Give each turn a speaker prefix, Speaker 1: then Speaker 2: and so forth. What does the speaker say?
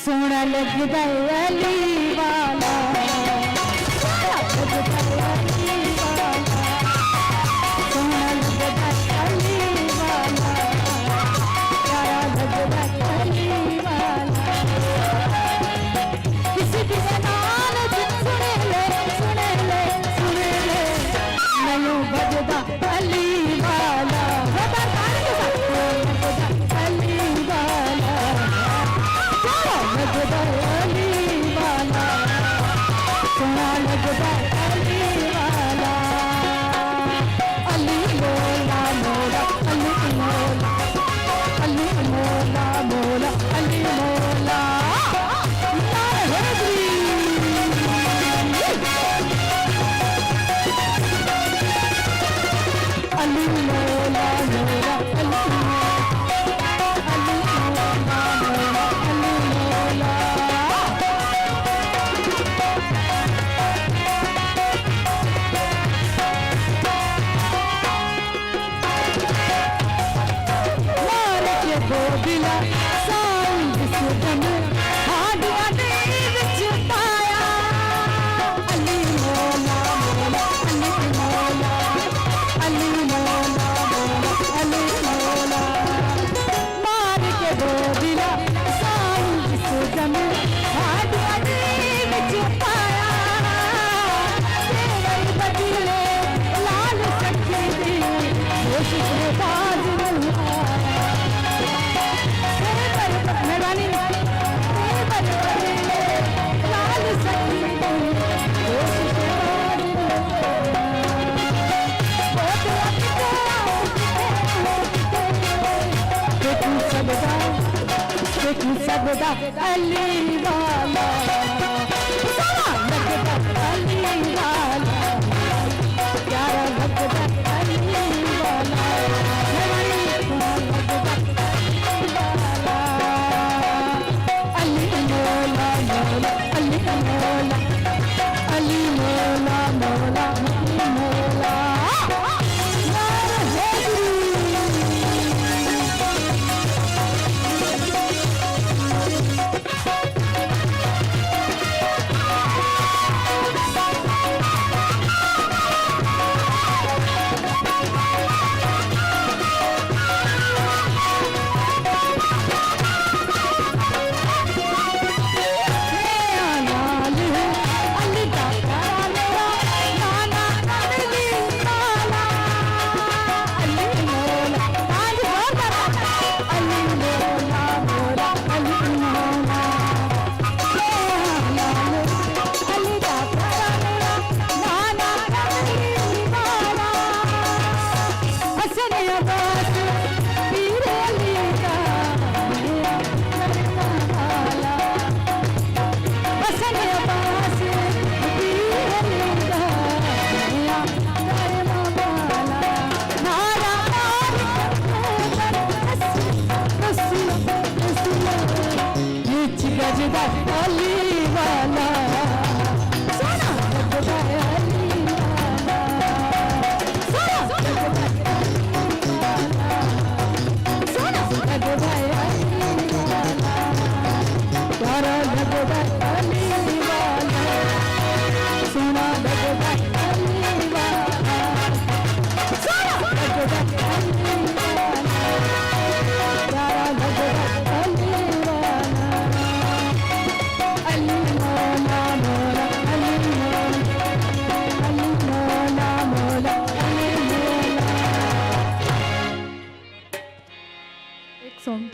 Speaker 1: सोना लगदा अली वाला, सोना लगदा अली वाला, सोना लगदा अली वाला, प्यारा लगदा अली वाला। किसी की नाल सुने ले सुने ले सुने ले, मैनू बजदा अली वाला, लगदा अली वाला, लगदा अली वाला, सोना लगदा अली वाला। अली मोला मोला अली मोला, अली मोला मोला अली मोला, अली मोला मोला अली दिला साउंड सुन हाडिया दे विच पाया। अली मोला मोला अली मोला, अली मोला मोला अली मोला, मार के दो दिला साउंड सुन हाडिया दे विच पाया। तेरे बदले लाल सखी दी कोशिश बाज नहीं सबदा अली वाला, सोना लगदा अली वाला, प्यारा लगदा अली वाला, लगदा अली वाला। अली मोला मोला अली मोला, अली मोला मोला अली मोला। लगदा अली वाला, सोना लगदा अली वाला, सोना लगदा अली वाला, सोना लगदा अली वाला, प्यारा लगदा अली वाला, सोना लगदा अली वाला, सोना लगदा अली वाला, प्यारा लगदा अली वाला। अली मोला मोला अली मोला, अली मोला मोला अली मोला। एक सॉन्ग